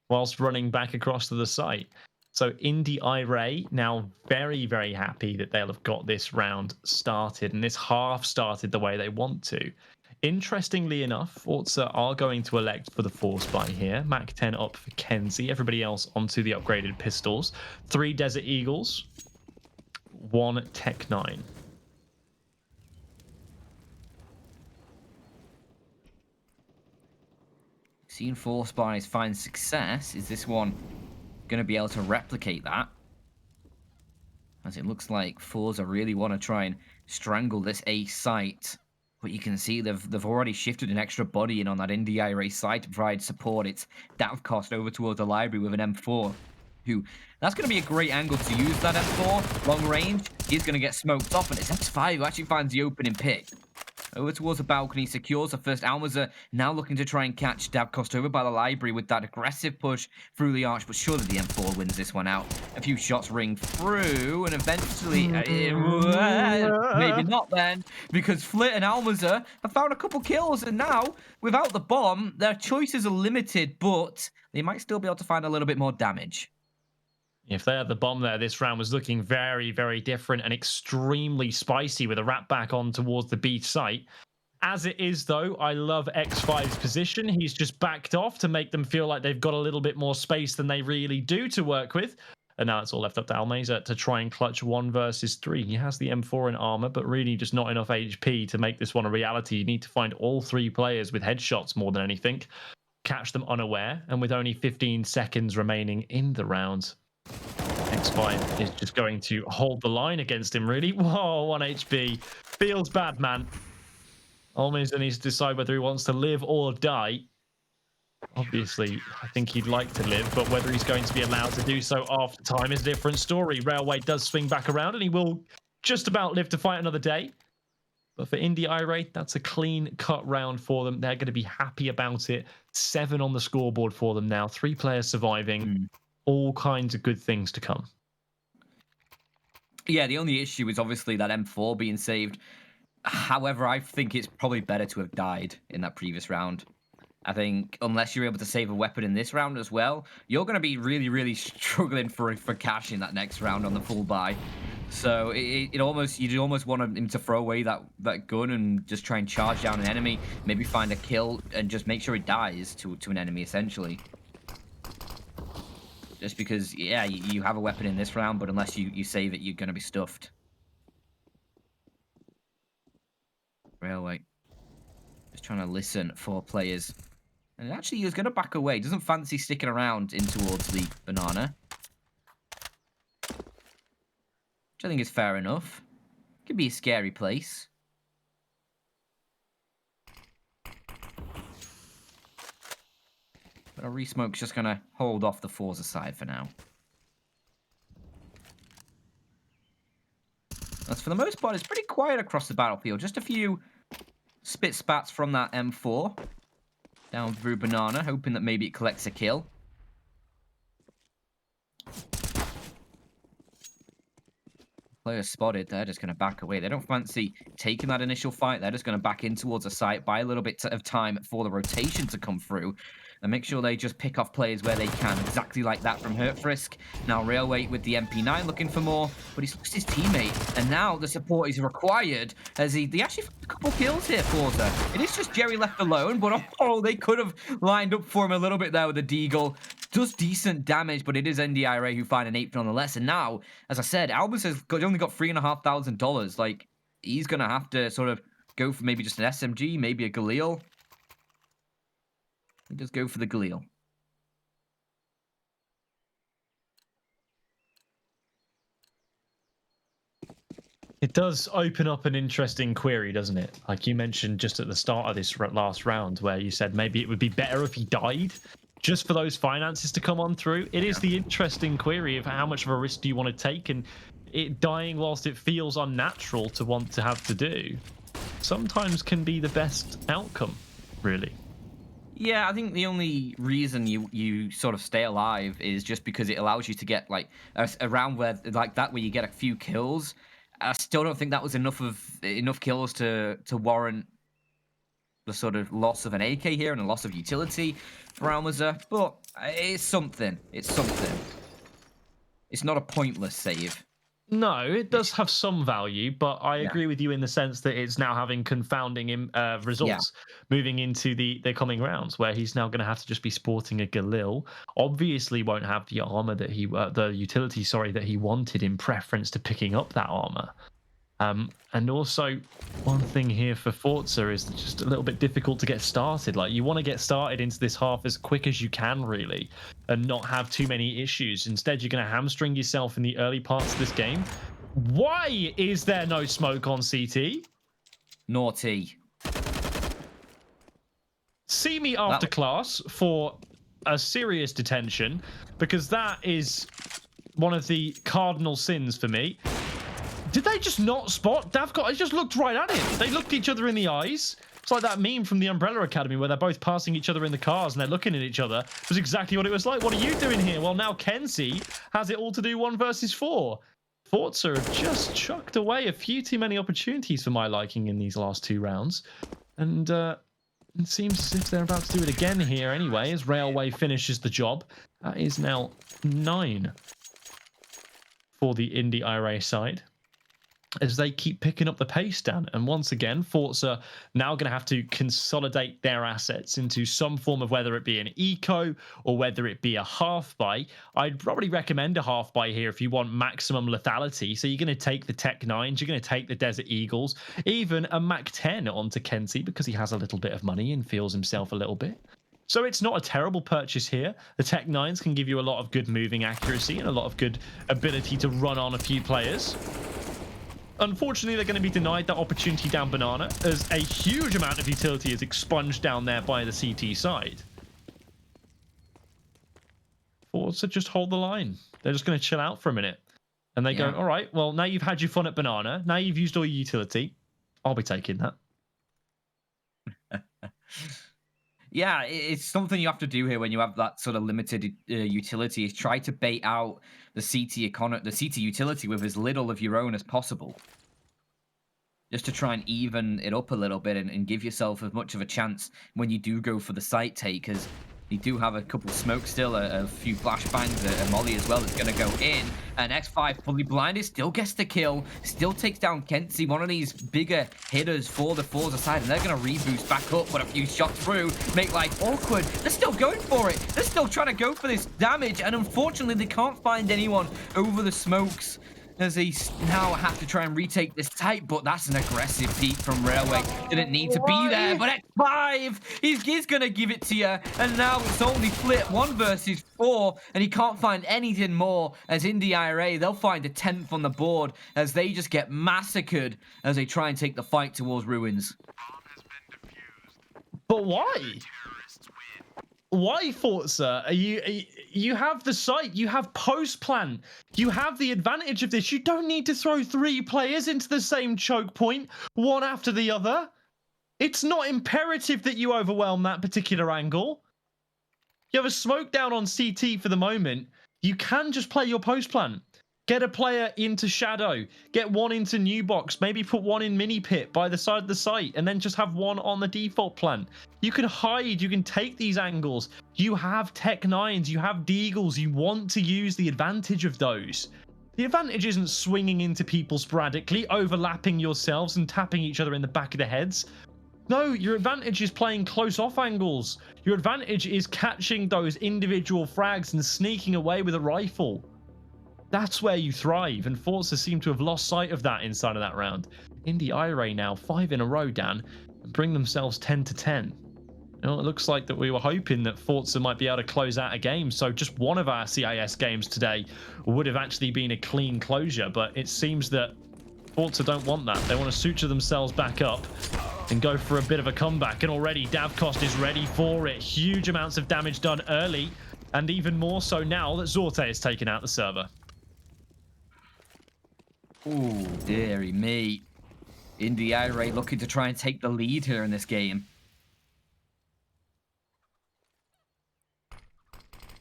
whilst running back across to the site. So INDE IRAE now very, very happy that they'll have got this round started, and this half started the way they want to. Interestingly enough, forZe are going to elect for the force buy here. Mac 10 up for Kenzie. Everybody else onto the upgraded pistols. 3 Desert Eagles, 1 Tech 9. Seen force buys find success. Is this one going to be able to replicate that? As it looks like forZe really want to try and strangle this A site. But you can see they've already shifted an extra body in on that INDE IRAE site to provide support. It's Davcost over towards the library with an M4. That's going to be a great angle to use that M4. Long range, he's going to get smoked off, and it's X5 who actually finds the opening pick. Over towards the balcony, secures the first. Almaza now looking to try and catch Davcost over by the library with that aggressive push through the arch, but surely the M4 wins this one out. A few shots ring through, and eventually, maybe not then, because Flit and Almaza have found a couple kills, and now, without the bomb, their choices are limited, but they might still be able to find a little bit more damage. If they had the bomb there, this round was looking very, very different and extremely spicy with a wrap back on towards the B site. As it is, though, I love X5's position. He's just backed off to make them feel like they've got a little bit more space than they really do to work with. And now it's all left up to Almaza to try and clutch 1 versus 3. He has the M4 in armor, but really just not enough HP to make this one a reality. You need to find all 3 players with headshots more than anything, catch them unaware, and with only 15 seconds remaining in the round, X5 is just going to hold the line against him, really. Whoa, 1 HP. Feels bad, man. Almaza needs to decide whether he wants to live or die. Obviously, I think he'd like to live, but whether he's going to be allowed to do so after time is a different story. Railway does swing back around, and he will just about live to fight another day. But for INDE IRAE, that's a clean-cut round for them. They're going to be happy about it. 7 on the scoreboard for them now. 3 players surviving. All kinds of good things to come. Yeah, the only issue is obviously that M4 being saved. However, I think it's probably better to have died in that previous round. I think unless you're able to save a weapon in this round as well, you're going to be really, really struggling for cash in that next round on the full buy. So you'd almost want him to throw away that gun and just try and charge down an enemy, maybe find a kill and just make sure he dies to an enemy essentially. Just because, yeah, you have a weapon in this round, but unless you save it, you're going to be stuffed. Railway. Just trying to listen for players. And actually, he was going to back away. Doesn't fancy sticking around in towards the banana. Which I think is fair enough. Could be a scary place. But a resmoke's just going to hold off the forZe side for now. As for the most part, it's pretty quiet across the battlefield. Just a few spit spats from that M4. Down through banana, hoping that maybe it collects a kill. players spotted. They're just going to back away. They don't fancy taking that initial fight. They're just going to back in towards a site, buy a little bit of time for the rotation to come through, and make sure they just pick off players where they can, exactly like that from Hurtfrisk. Now Railway with the MP9 looking for more, but he's lost his teammate, and now the support is required as they actually found a couple kills here, forZe. It is just Jerry left alone, but oh, they could have lined up for him a little bit there with the Deagle. Does decent damage, but it is IRAE who find an 8th nonetheless. And now, as I said, Albus has only got $3,500. Like, he's going to have to sort of go for maybe just an SMG, maybe a Galil. He does go for the Galil. It does open up an interesting query, doesn't it? Like you mentioned just at the start of this last round, where you said maybe it would be better if he died just for those finances to come on through. It is the interesting query of how much of a risk do you want to take, and it dying whilst it feels unnatural to want to have to do sometimes can be the best outcome, really. Yeah, I think the only reason you sort of stay alive is just because it allows you to get like a round where like that where you get a few kills. I still don't think that was enough kills to warrant the sort of loss of an AK here and a loss of utility for forZe, but it's something. It's something. It's not a pointless save. No, it does have some value, but I agree with you in the sense that it's now having confounding results moving into the coming rounds, where he's now going to have to just be sporting a Galil. Obviously, won't have the armor that the utility, that he wanted in preference to picking up that armor. And also, one thing here for forZe is just a little bit difficult to get started. Like, you want to get started into this half as quick as you can, really, and not have too many issues. Instead, you're going to hamstring yourself in the early parts of this game. Why is there no smoke on CT? Naughty. See me after class for a serious detention, because that is one of the cardinal sins for me. Did they just not spot Davcott? I just looked right at him. They looked each other in the eyes. It's like that meme from the Umbrella Academy where they're both passing each other in the cars and they're looking at each other. It was exactly what it was like. What are you doing here? Well, now Kenzie has it all to do 1 versus 4. forZe have just chucked away a few too many opportunities for my liking in these last 2 rounds. And it seems as if they're about to do it again here anyway, as Railway finishes the job. That is now 9 for the INDE IRAE side, as they keep picking up the pace, Dan. And once again, forZe now going to have to consolidate their assets into some form of, whether it be an eco or whether it be a half buy. I'd probably recommend a half buy here if you want maximum lethality. So you're going to take the Tech 9s, you're going to take the Desert Eagles, even a Mac 10 onto Kenzie, because he has a little bit of money and feels himself a little bit. So it's not a terrible purchase here. The Tech 9s can give you a lot of good moving accuracy and a lot of good ability to run on a few players. Unfortunately, they're going to be denied that opportunity down Banana, as a huge amount of utility is expunged down there by the CT side. forZe just hold the line. They're just going to chill out for a minute. And they go, all right, well, now you've had your fun at Banana. Now you've used all your utility. I'll be taking that. Yeah, it's something you have to do here when you have that sort of limited utility, is try to bait out the CT utility with as little of your own as possible, just to try and even it up a little bit and give yourself as much of a chance when you do go for the site take, because you do have a couple of smokes still, a few flashbangs, a molly as well that's going to go in. And X5 fully blinded, still gets the kill, still takes down Kenzie, one of these bigger hitters for the forZe side, and they're going to reboost back up, but a few shots through make life awkward. They're still going for it. They're still trying to go for this damage, and unfortunately they can't find anyone over the smokes, as they now have to try and retake this site. But that's an aggressive peek from Railway. Didn't need to be there, but X5, he's going to give it to you. And now it's only split 1 versus 4, and he can't find anything more, as INDE IRAE, they'll find a 10th on the board, as they just get massacred as they try and take the fight towards Ruins. But why? Why, forZe? You have the site, you have post plan, you have the advantage of this. You don't need to throw 3 players into the same choke point, one after the other. It's not imperative that you overwhelm that particular angle. You have a smoke down on CT for the moment. You can just play your post plan. Get a player into Shadow. Get one into New Box. Maybe put one in Mini Pit by the side of the site, and then just have one on the default plant. You can hide. You can take these angles. You have Tech 9s. You have Deagles. You want to use the advantage of those. The advantage isn't swinging into people sporadically, overlapping yourselves and tapping each other in the back of the heads. No, your advantage is playing close off angles. Your advantage is catching those individual frags and sneaking away with a rifle. That's where you thrive, and forZe seem to have lost sight of that inside of that round. INDE IRAE now 5 in a row, Dan, and bring themselves 10-10. You know, it looks like that we were hoping that forZe might be able to close out a game, so just one of our CIS games today would have actually been a clean closure, but it seems that forZe don't want that. They want to suture themselves back up and go for a bit of a comeback, and already Davcost is ready for it. Huge amounts of damage done early, and even more so now that Zorte has taken out the server. Ooh, dearie me. INDE IRAE looking to try and take the lead here in this game. I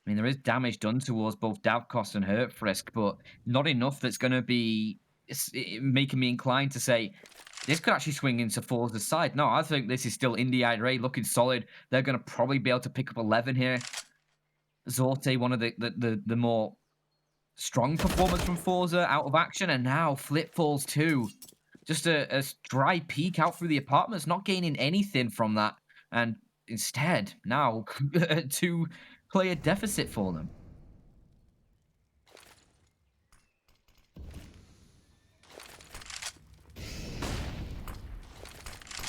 mean, there is damage done towards both Davcost and Hurtfrisk, but not enough that's going to be making me inclined to say this could actually swing into forZe's side. No, I think this is still INDE IRAE looking solid. They're going to probably be able to pick up 11 here. Zorte, one of the more strong performance from forZe, out of action, and now Flip falls too. Just a dry peek out through the apartments, not gaining anything from that, and instead now a 2-player deficit for them.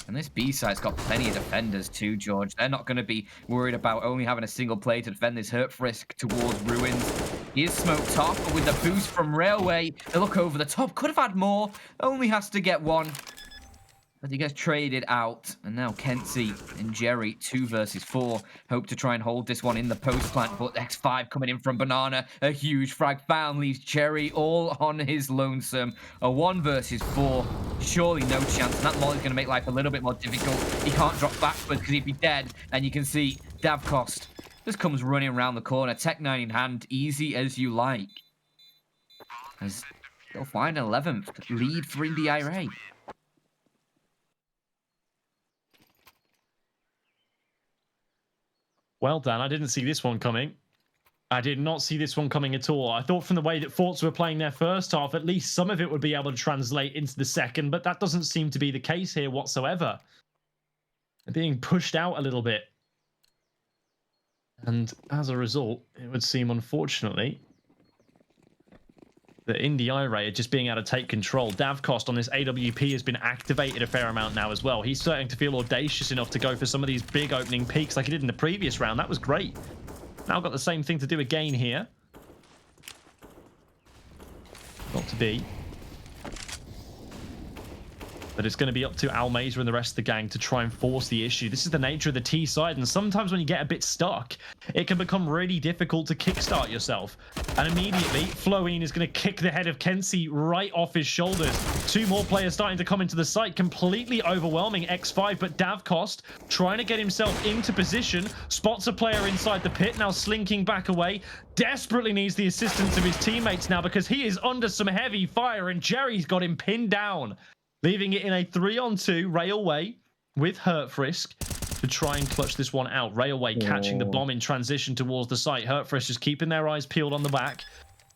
And this B side's got plenty of defenders too, George. They're not going to be worried about only having a single player to defend this Hurtfrisk towards Ruins. He is smoked off, but with the boost from Railway, they look over the top. Could have had more. Only has to get one. But he gets traded out. And now Kenzie and Jerry, 2 versus 4. Hope to try and hold this one in the post plant. But X5 coming in from Banana. A huge frag found. Leaves Jerry all on his lonesome. A 1 versus 4. Surely no chance. And that molly's going to make life a little bit more difficult. He can't drop backwards because he'd be dead. And you can see Davcost just comes running around the corner. Tech 9 in hand. Easy as you like. As they'll find an 11th lead for INDE IRAE. Well, Dan, I didn't see this one coming. I did not see this one coming at all. I thought from the way that forZe were playing their first half, at least some of it would be able to translate into the second, but that doesn't seem to be the case here whatsoever. They're being pushed out a little bit. And as a result, it would seem, unfortunately, that INDE IRAE are just being able to take control. Davcost on this AWP has been activated a fair amount now as well. He's starting to feel audacious enough to go for some of these big opening peaks like he did in the previous round. That was great. Now got the same thing to do again here. Not to be. But it's going to be up to Almeza and the rest of the gang to try and force the issue. This is the nature of the T side, and sometimes when you get a bit stuck, it can become really difficult to kickstart yourself. And immediately, Floine is going to kick the head of Kenzie right off his shoulders. 2 more players starting to come into the site, completely overwhelming X5, but Davcost trying to get himself into position, spots a player inside the pit, now slinking back away, desperately needs the assistance of his teammates now because he is under some heavy fire, and Jerry's got him pinned down, leaving it in a 3-on-2 Railway with Hurtfrisk to try and clutch this one out. Railway catching the bomb in transition towards the site. Hurtfrisk just keeping their eyes peeled on the back.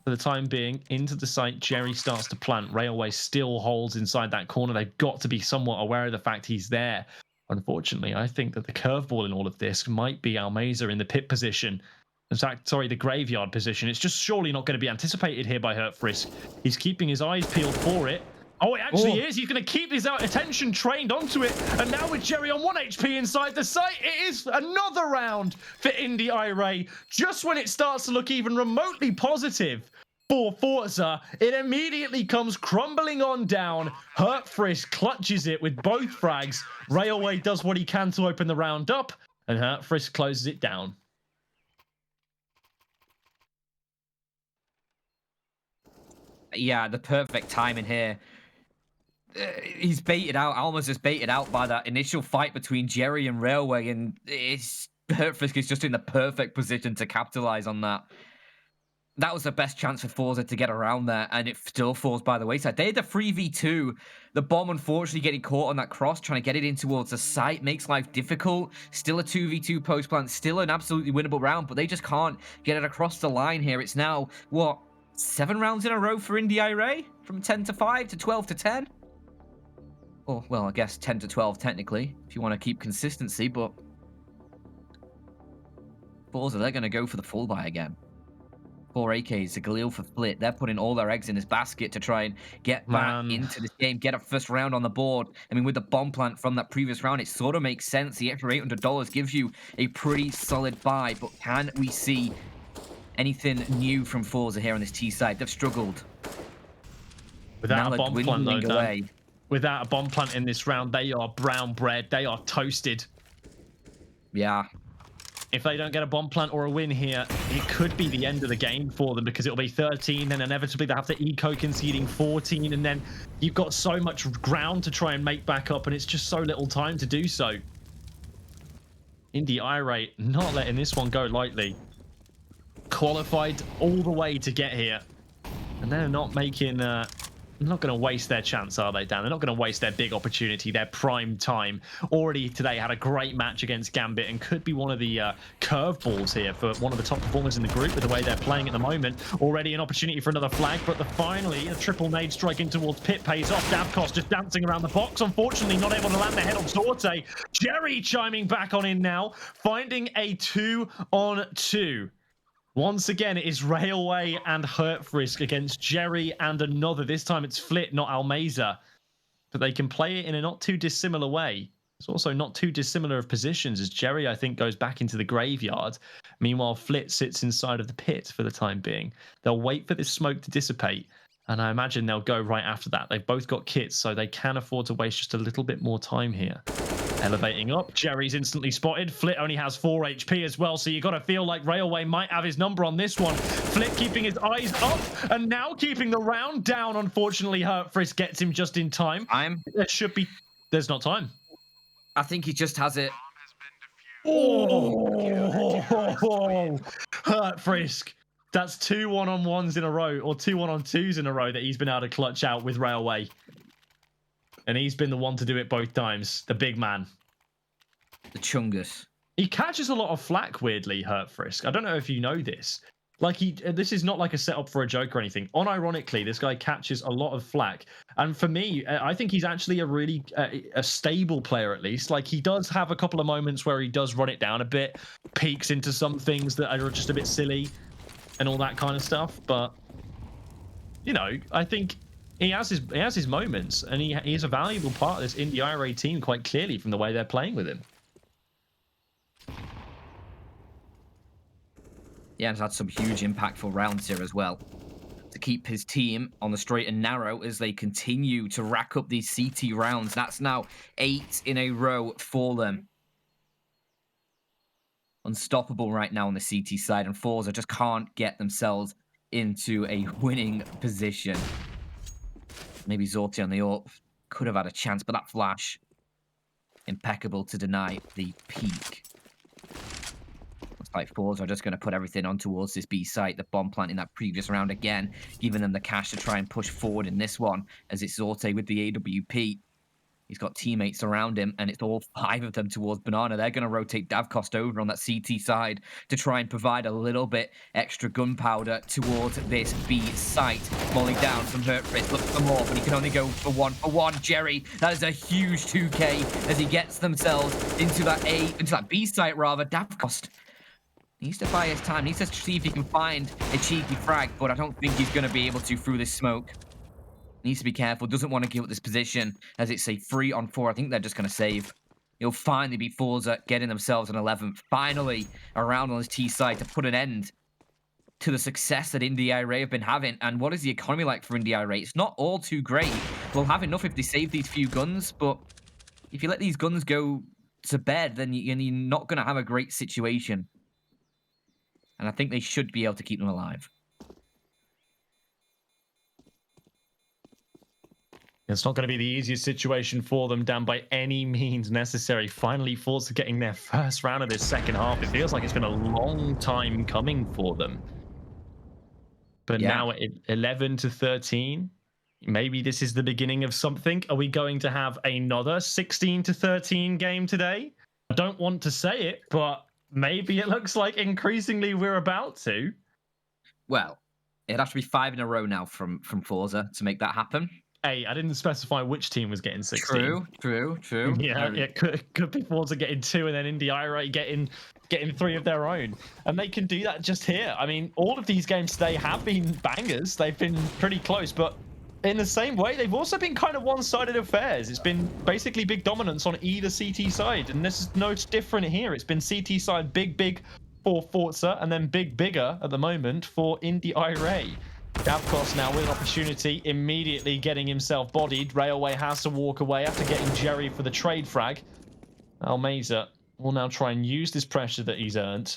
For the time being, into the site, Jerry starts to plant. Railway still holds inside that corner. They've got to be somewhat aware of the fact he's there. Unfortunately, I think that the curveball in all of this might be Almeza in the pit position. In fact, sorry, the graveyard position. It's just surely not going to be anticipated here by Hurtfrisk. He's keeping his eyes peeled for it. Oh, it actually is. He's going to keep his attention trained onto it. And now with Jerry on 1 HP inside the site, it is another round for INDE IRAE. Just when it starts to look even remotely positive for forZe, it immediately comes crumbling on down. Hurtfrisk clutches it with both frags. Railway does what he can to open the round up, and Hurtfrisk closes it down. Yeah, the perfect timing here. He's baited out. Almost just baited out by that initial fight between Jerry and Railway, and it's Hurtfrisk is just in the perfect position to capitalize on that. That was the best chance for forZe to get around there, and it still falls by the wayside. They had the 3v2. The bomb, unfortunately, getting caught on that cross, trying to get it in towards the site, makes life difficult. Still a 2v2 post plant, still an absolutely winnable round, but they just can't get it across the line here. It's now, what, 7 rounds in a row for INDE IRAE? From 10 to 5 to 12 to 10? Or, well, I guess 10 to 12 technically, if you want to keep consistency, but forZe, they're going to go for the full buy again. 4 AKs, a Galil for Flit. They're putting all their eggs in this basket to try and get back into this game, get a first round on the board. I mean, with the bomb plant from that previous round, it sort of makes sense. The extra $800 gives you a pretty solid buy, but can we see anything new from forZe here on this T side? They've struggled. Without a bomb plant, though, away. Without a bomb plant in this round, they are brown bread. They are toasted. Yeah. If they don't get a bomb plant or a win here, it could be the end of the game for them, because it'll be 13, then inevitably they have to eco conceding 14, and then you've got so much ground to try and make back up, and it's just so little time to do so. INDE IRAE not letting this one go lightly. Qualified all the way to get here, and they're not making not going to waste their chance, are they, Dan? They're not going to waste their big opportunity, their prime time. Already today had a great match against Gambit and could be one of the curveballs here for one of the top performers in the group with the way they're playing at the moment. Already an opportunity for another flag, but finally a triple nade striking towards Pit pays off. Davkos just dancing around the box, unfortunately not able to land the head on Sorte. Jerry chiming back on in now, finding a 2-on-2. Once again, it is Railway and Hurtfrisk against Jerry and another. This time it's Flit, not Almeza. But they can play it in a not too dissimilar way. It's also not too dissimilar of positions, as Jerry, I think, goes back into the graveyard. Meanwhile, Flit sits inside of the pit for the time being. They'll wait for this smoke to dissipate, and I imagine they'll go right after that. They've both got kits, so they can afford to waste just a little bit more time here. Elevating up, Jerry's instantly spotted. Flit only has 4 HP as well, so you got to feel like Railway might have his number on this one. Flit keeping his eyes up and now keeping the round down. Unfortunately, Hurtfrisk gets him just in time. There's not time. I think he just has it. Oh, Hurtfrisk. That's 2 1-on-1s in a row, or 2 1-on-2s in a row that he's been able to clutch out with Railway. And he's been the one to do it both times. The big man. The Chungus. He catches a lot of flack, weirdly, Hurtfrisk. I don't know if you know this. Like, this is not like a setup for a joke or anything. Unironically, this guy catches a lot of flack. And for me, I think he's actually a really a stable player, at least. Like, he does have a couple of moments where he does run it down a bit, peeks into some things that are just a bit silly and all that kind of stuff. But, you know, I think he has his moments, and he is a valuable part of this INDE IRAE team quite clearly from the way they're playing with him. Yeah, and has had some huge impactful rounds here as well to keep his team on the straight and narrow as they continue to rack up these CT rounds. That's now 8 in a row for them. Unstoppable right now on the CT side, and forZe just can't get themselves into a winning position. Maybe Zorti on the up could have had a chance, but that flash, impeccable to deny the peak. Looks like forZe are just going to put everything on towards this B site. The bomb plant in that previous round again, giving them the cash to try and push forward in this one, as it's Zorti with the AWP. He's got teammates around him, and it's all 5 of them towards Banana. They're going to rotate Davkos over on that CT side to try and provide a little bit extra gunpowder towards this B site. Molly down from Hurtfrisk, looks for more, but he can only go for 1-for-1. Jerry, that is a huge 2K as he gets themselves into that B site rather. Davkos needs to buy his time, needs to see if he can find a cheeky frag, but I don't think he's going to be able to through this smoke. Needs to be careful, doesn't want to give up this position as it's a 3-on-4. I think they're just going to save. He'll finally beat forZe, getting themselves an 11th. Finally, around on his T side to put an end to the success that INDE IRAE have been having. And what is the economy like for INDE IRAE? It's not all too great. We'll have enough if they save these few guns, but if you let these guns go to bed, then you're not going to have a great situation. And I think they should be able to keep them alive. It's not going to be the easiest situation for them, down by any means necessary. Finally, forZe getting their first round of this second half. It feels like it's been a long time coming for them. But Yeah. now at 11-13, maybe this is the beginning of something. Are we going to have another 16-13 game today? I don't want to say it, but maybe it looks like increasingly we're about to. Well, it'd have to be 5 in a row now from forZe to make that happen. Hey, I didn't specify which team was getting 16. True. Yeah, it could be forZe getting 2 and then INDE IRAE getting 3 of their own. And they can do that just here. I mean, all of these games today have been bangers. They've been pretty close, but in the same way, they've also been kind of one-sided affairs. It's been basically big dominance on either CT side, and this is no different here. It's been CT side big for forZe, and then bigger at the moment for INDE IRAE. Davkos now with an opportunity, immediately getting himself bodied. Railway has to walk away after getting Jerry for the trade frag. Almeza will now try and use this pressure that he's earned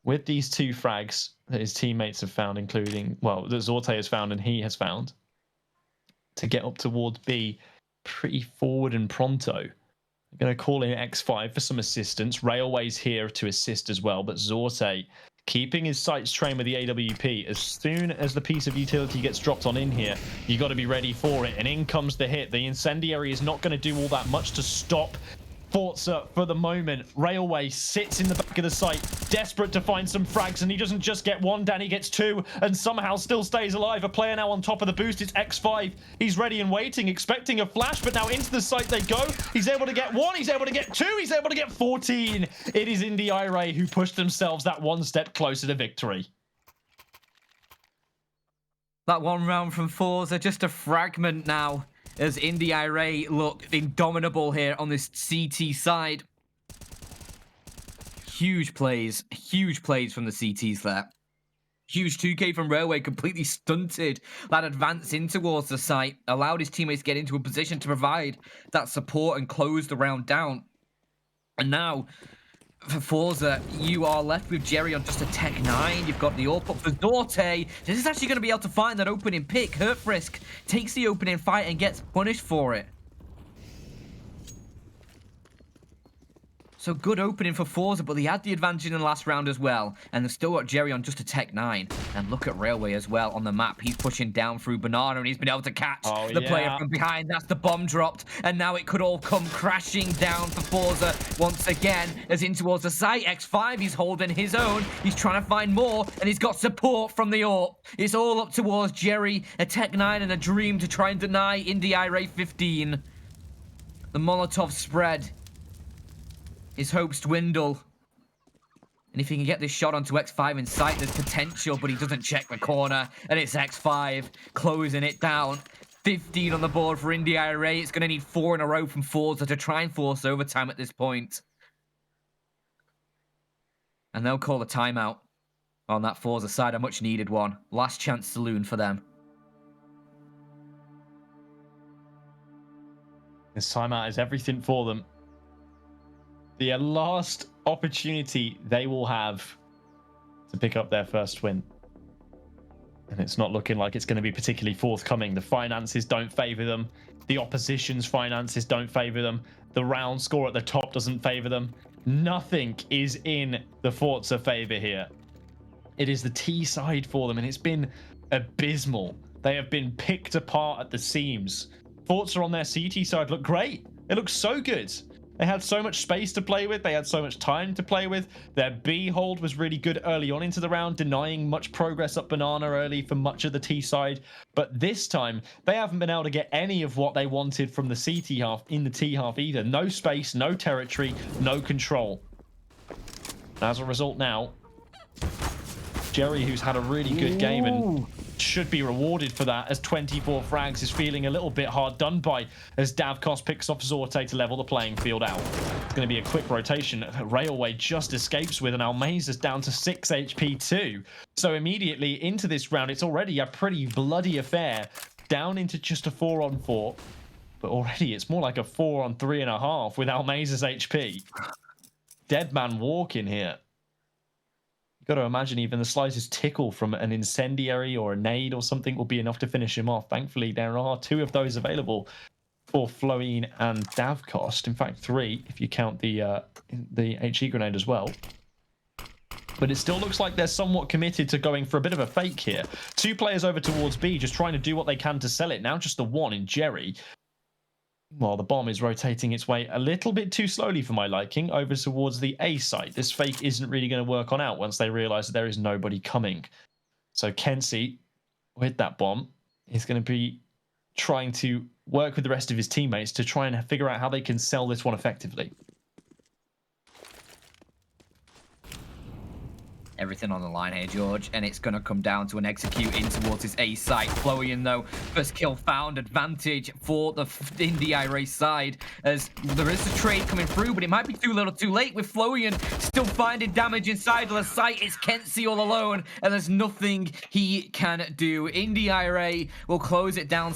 with these 2 frags that his teammates have found, including, well, that Zorte has found and he has found, to get up towards B pretty forward and pronto. I'm going to call in X5 for some assistance. Railway's here to assist as well, but Zorte keeping his sights trained with the AWP. As soon as the piece of utility gets dropped on in here, you got to be ready for it. And in comes the hit. The incendiary is not going to do all that much to stop forZe for the moment. Railway sits in the back of the site, desperate to find some frags, and he doesn't just get 1, Danny gets 2, and somehow still stays alive. A player now on top of the boost. It's X5. He's ready and waiting, expecting a flash, but now into the site they go. He's able to get 1, he's able to get 2, he's able to get 14. It is INDE IRAE who pushed themselves that 1 step closer to victory. That 1 round from forZe, just a fragment now, as INDE IRAE look indomitable here on this CT side. Huge plays from the CTs there. Huge 2K from Railway, completely stunted that advance in towards the site, allowed his teammates to get into a position to provide that support and close the round down. And now, for forZe, you are left with Jerry on just a Tech 9. You've got the AWP up for Zorte. This is actually going to be able to find that opening pick. Hurtfrisk takes the opening fight and gets punished for it. So good opening for forZe, but they had the advantage in the last round as well. And they've still got Jerry on just a Tech 9. And look at Railway as well on the map. He's pushing down through Banana, and he's been able to catch the player from behind. That's the bomb dropped. And now it could all come crashing down for forZe once again. As in towards the site, X5, he's holding his own. He's trying to find more, and he's got support from the AWP. It's all up towards Jerry, a Tech 9 and a dream to try and deny INDE IRAE 15. The Molotov spread. His hopes dwindle. And if he can get this shot onto X5 in sight, there's potential, but he doesn't check the corner. And it's X5 closing it down. 15 on the board for INDE IRAE. It's going to need 4 in a row from forZe to try and force overtime at this point. And they'll call a timeout on that forZe side, a much needed one. Last chance saloon for them. This timeout is everything for them. The last opportunity they will have to pick up their first win. And it's not looking like it's going to be particularly forthcoming. The finances don't favor them. The opposition's finances don't favor them. The round score at the top doesn't favor them. Nothing is in the forZe favor here. It is the T side for them, and it's been abysmal. They have been picked apart at the seams. forZe on their CT side look great. It looks so good. They had so much space to play with. They had so much time to play with. Their B hold was really good early on into the round, denying much progress up Banana early for much of the T side. But this time, they haven't been able to get any of what they wanted from the CT half in the T half either. No space, no territory, no control. As a result now, Jerry, who's had a really good game and should be rewarded for that, as 24 frags, is feeling a little bit hard done by as Davkos picks off Zorte to level the playing field out. It's going to be a quick rotation. Railway just escapes with, and Almeza's down to 6 HP too. So immediately into this round, it's already a pretty bloody affair, down into just a 4-on-4. But already it's more like a 4-on-3.5 with Almeza's HP. Dead man walking here. Got to imagine even the slightest tickle from an incendiary or a nade or something will be enough to finish him off. Thankfully, there are 2 of those available for Floine and Davcost. In fact, 3 if you count the HE grenade as well. But it still looks like they're somewhat committed to going for a bit of a fake here. 2 players over towards B, just trying to do what they can to sell it. Now just the 1 in Jerry. While the bomb is rotating its way a little bit too slowly for my liking over towards the A site. This fake isn't really going to work on out once they realize that there is nobody coming. So Kenzie, with that bomb, is going to be trying to work with the rest of his teammates to try and figure out how they can sell this one effectively. Everything on the line here, George, and it's going to come down to an execute in towards his A site. Florian, though, first kill found, advantage for the INDE IRAE side, as there is a trade coming through, but it might be too little too late with Florian still finding damage inside of the site. It's Kenzie all alone, and there's nothing he can do. INDE IRAE will close it down